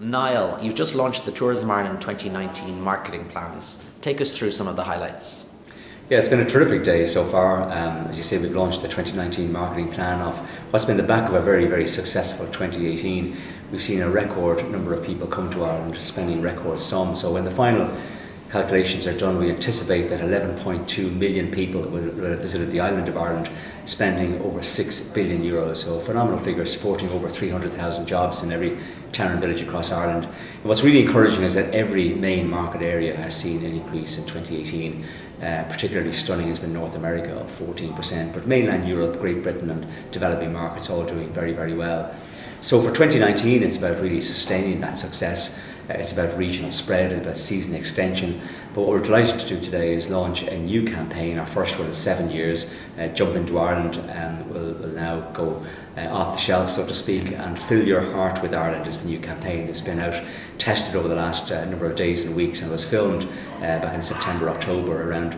Niall, you've just launched the Tourism Ireland 2019 marketing plans. Take us through some of the highlights. Yeah, it's been a terrific day so far. As you say, we've launched the 2019 marketing plan of what's been the back of a very, very successful 2018. We've seen a record number of people come to Ireland, spending record sums. So when the final calculations are done, we anticipate that 11.2 million people will have visited the island of Ireland, spending over €6 billion. So a phenomenal figure, supporting over 300,000 jobs in every town and village across Ireland. And what's really encouraging is that every main market area has seen an increase in 2018. Particularly stunning has been North America, up 14%, but mainland Europe, Great Britain and developing markets all doing very, very well. So for 2019, it's about really sustaining that success. It's about regional spread, it's about season extension. But what we're delighted to do today is launch a new campaign, our first one in 7 years, Jump into Ireland, and will now go off the shelf, so to speak, and Fill Your Heart with Ireland is the new campaign that's been out, tested over the last number of days and weeks, and was filmed back in September, October around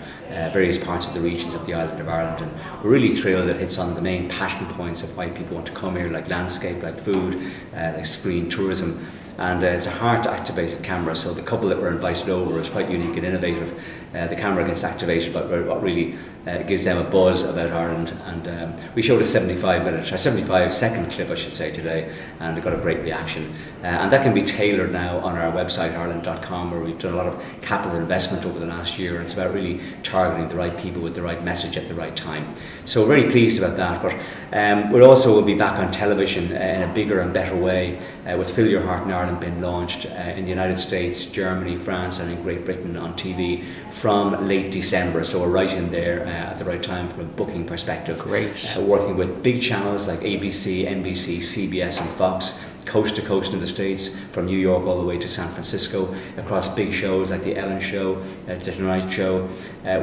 various parts of the regions of the island of Ireland. And we're really thrilled it hits on the main passion points of why people want to come here, like landscape, like food, like screen tourism. And it's a heart-activated camera, so the couple that were invited over is quite unique and innovative. The camera gets activated, but what really gives them a buzz about Ireland. And we showed a 75-second clip, I should say, today, and it got a great reaction. And that can be tailored now on our website, ireland.com, where we've done a lot of capital investment over the last year, and it's about really targeting the right people with the right message at the right time. So we're very pleased about that. But we'll be back on television in a bigger and better way, with Fill Your Heart in Ireland being launched in the United States, Germany, France and in Great Britain on TV from late December. So we're right in there at the right time from a booking perspective. Great. Working with big channels like ABC, NBC, CBS and Fox, coast to coast in the States, from New York all the way to San Francisco, across big shows like The Ellen Show, The Tonight Show,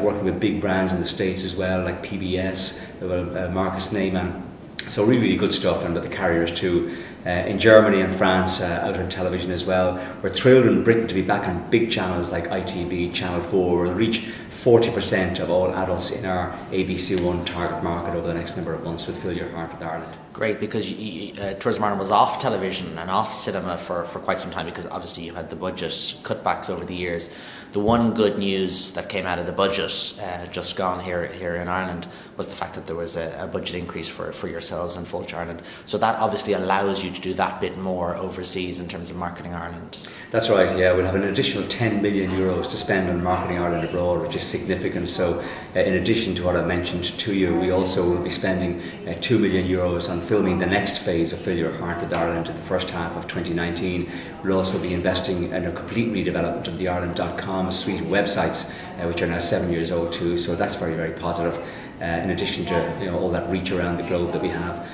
working with big brands in the States as well, like PBS, Marcus Neyman. So really, really good stuff, and with the carriers too. In Germany and France, out on television as well. We're thrilled in Britain to be back on big channels like ITV, Channel 4. We'll reach 40% of all adults in our ABC1 target market over the next number of months with Fill Your Heart with Ireland. Great, because Tourism Ireland was off television and off cinema for quite some time, because obviously you had the budget cutbacks over the years. The one good news that came out of the budget just gone here in Ireland was the fact that there was a budget increase for yourselves and Fulch Ireland. So that obviously allows you to do that bit more overseas in terms of marketing Ireland. That's right, yeah. We'll have an additional €10 million to spend on marketing Ireland abroad, which is significant. So in addition to what I mentioned to you, we also will be spending €2 million on filming the next phase of Fill Your Heart with Ireland in the first half of 2019. We'll also be investing in a complete redevelopment of the Ireland.com suite of websites, which are now 7 years old too. So that's very, very positive. In addition to all that reach around the globe that we have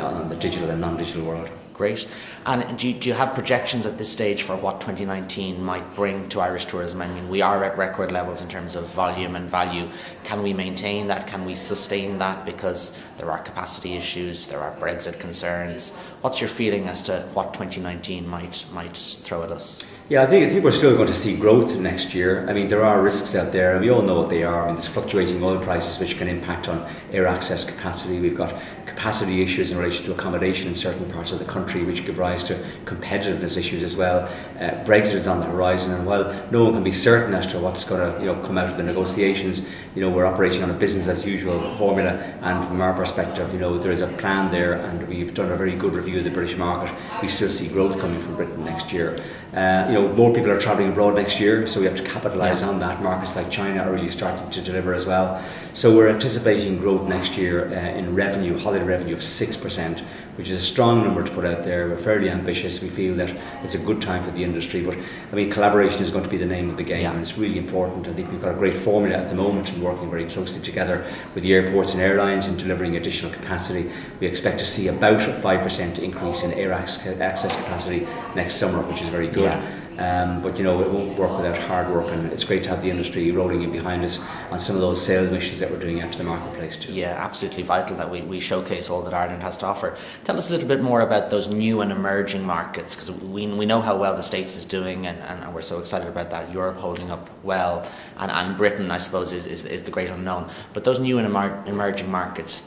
on the digital and non-digital world. Great. And do you have projections at this stage for what 2019 might bring to Irish tourism? I mean, we are at record levels in terms of volume and value. Can we maintain that? Can we sustain that? Because there are capacity issues, there are Brexit concerns. What's your feeling as to what 2019 might throw at us? Yeah, I think we're still going to see growth next year. I mean, there are risks out there, and we all know what they are. I mean, there's fluctuating oil prices, which can impact on air access capacity. We've got capacity issues in relation to accommodation in certain parts of the country, which give rise to competitiveness issues as well. Brexit is on the horizon, and while no one can be certain as to what's going to come out of the negotiations, we're operating on a business as usual formula. And from our perspective, there is a plan there, and we've done a very good review of the British market. We still see growth coming from Britain next year. More people are travelling abroad next year, so we have to capitalise on that. Markets like China are really starting to deliver as well. So we're anticipating growth next year in revenue, holiday revenue of 6%, which is a strong number to put out there. We're fairly ambitious. We feel that it's a good time for the industry, but I mean, collaboration is going to be the name of the game, and it's really important. I think we've got a great formula at the moment and working very closely together with the airports and airlines in delivering additional capacity. We expect to see about a 5% increase in air access capacity next summer, which is very good. but it won't work without hard work, and it's great to have the industry rolling in behind us on some of those sales missions that we're doing out to the marketplace too. Yeah, absolutely vital that we showcase all that Ireland has to offer. Tell us a little bit more about those new and emerging markets, because we know how well the States is doing, and we're so excited about that. Europe holding up well, and Britain, I suppose, is the great unknown. But those new and emerging markets,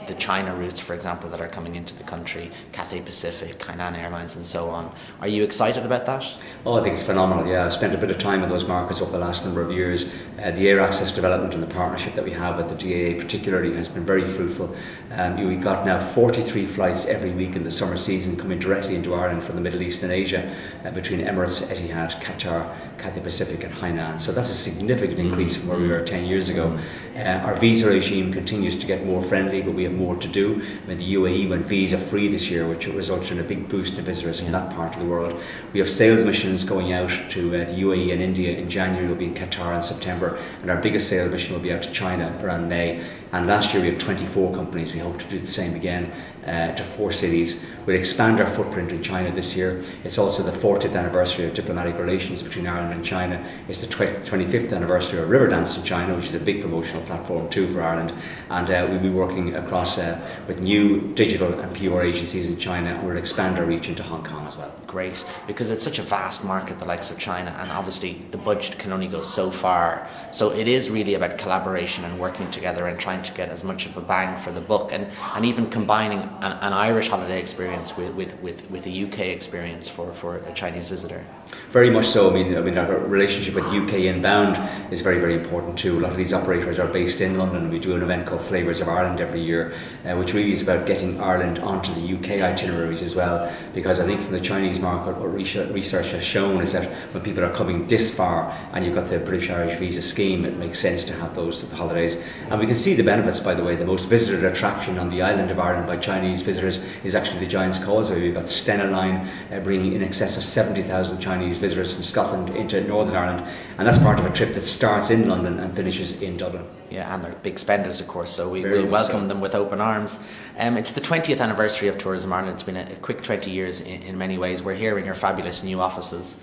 the China routes, for example, that are coming into the country, Cathay Pacific, Hainan Airlines and so on. Are you excited about that? Oh, I think it's phenomenal. Yeah, I've spent a bit of time in those markets over the last number of years. The air access development and the partnership that we have with the DAA particularly has been very fruitful. We've got now 43 flights every week in the summer season coming directly into Ireland from the Middle East and Asia between Emirates, Etihad, Qatar, Cathay Pacific and Hainan. So that's a significant increase from where we were 10 years ago. Our visa regime continues to get more friendly, but we have more to do. I mean, the UAE went visa free this year, which resulted in a big boost in visitors from that part of the world. We have sales missions going out to the UAE and India in January. We'll be in Qatar in September, and our biggest sales mission will be out to China around May. And last year we had 24 companies. We hope to do the same again to 4 cities. We'll expand our footprint in China this year. It's also the 40th anniversary of diplomatic relations between Ireland and China. It's the 25th anniversary of Riverdance in China, which is a big promotional platform too for Ireland. And we'll be working across with new digital and PR agencies in China, and we'll expand our reach into Hong Kong as well. Great, because it's such a vast market, the likes of China, and obviously the budget can only go so far. So it is really about collaboration and working together and trying to get as much of a bang for the buck, and even combining an Irish holiday experience with a UK experience for a Chinese visitor. Very much so. I mean, our relationship with UK inbound is very, very important too. A lot of these operators are based in London. We do an event called Flavours of Ireland every year, which really is about getting Ireland onto the UK itineraries as well, because I think from the Chinese market, what research has shown is that when people are coming this far and you've got the British-Irish visa scheme, it makes sense to have those holidays. And we can see the benefits, by the way. The most visited attraction on the island of Ireland by Chinese visitors is actually the Giant's Causeway. We've got Stena Line bringing in excess of 70,000 Chinese visitors from Scotland into Northern Ireland, and that's part of a trip that starts in London and finishes in Dublin. Yeah, and they're big spenders, of course, so we will welcome them with open arms. It's the 20th anniversary of Tourism Ireland. It's been a quick 20 years in many ways. We're here in your fabulous new offices,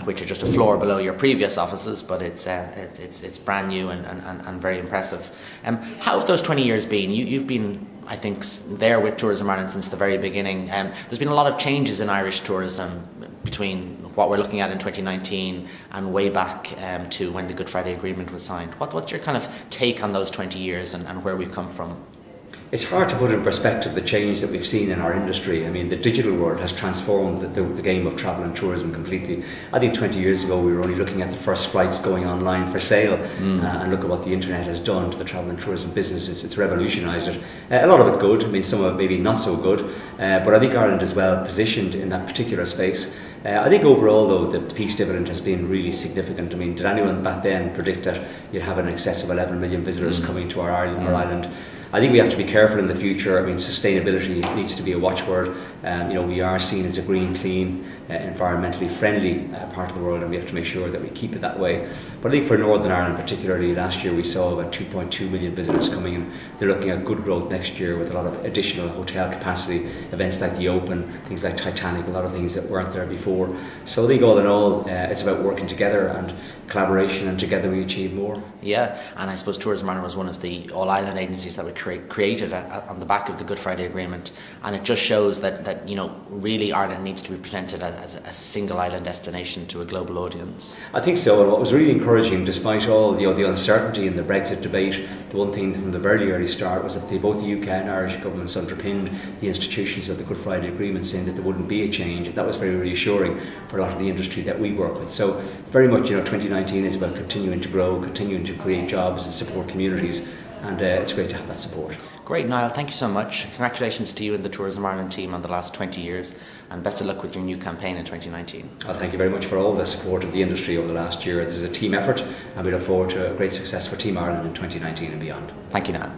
which are just a floor below your previous offices, but it's brand new and very impressive. How have those 20 years been? You've been, I think, there with Tourism Ireland since the very beginning. There's been a lot of changes in Irish tourism between what we're looking at in 2019 and way back to when the Good Friday Agreement was signed. What's your kind of take on those 20 years and where we've come from? It's hard to put in perspective the change that we've seen in our industry. I mean, the digital world has transformed the game of travel and tourism completely. I think 20 years ago we were only looking at the first flights going online for sale, and look at what the internet has done to the travel and tourism business. It's revolutionised it. A lot of it good, I mean some of it maybe not so good, but I think Ireland is well positioned in that particular space. I think overall though the peace dividend has been really significant. I mean, did anyone back then predict that you'd have an excess of 11 million visitors coming to our island? I think we have to be careful in the future. I mean, sustainability needs to be a watchword. We are seen as a green, clean, environmentally friendly part of the world, and we have to make sure that we keep it that way. But I think for Northern Ireland particularly, last year we saw about 2.2 million visitors coming in. They're looking at good growth next year with a lot of additional hotel capacity, events like the Open, things like Titanic, a lot of things that weren't there before. So I think all in all, it's about working together and collaboration, and together we achieve more. Yeah, and I suppose Tourism Ireland was one of the all-island agencies that were created on the back of the Good Friday Agreement, and it just shows that really Ireland needs to be presented as a single island destination to a global audience. I think so, and what was really encouraging, despite all the uncertainty in the Brexit debate, the one thing from the very early start was that both the UK and Irish governments underpinned the institutions of the Good Friday Agreement, saying that there wouldn't be a change, and that was very reassuring for a lot of the industry that we work with. So very much 2019 is about continuing to grow, continuing to create jobs and support communities, and it's great to have that support. Great, Niall, thank you so much. Congratulations to you and the Tourism Ireland team on the last 20 years, and best of luck with your new campaign in 2019. Well, thank you very much for all the support of the industry over the last year. This is a team effort, and we look forward to a great success for Team Ireland in 2019 and beyond. Thank you, Niall.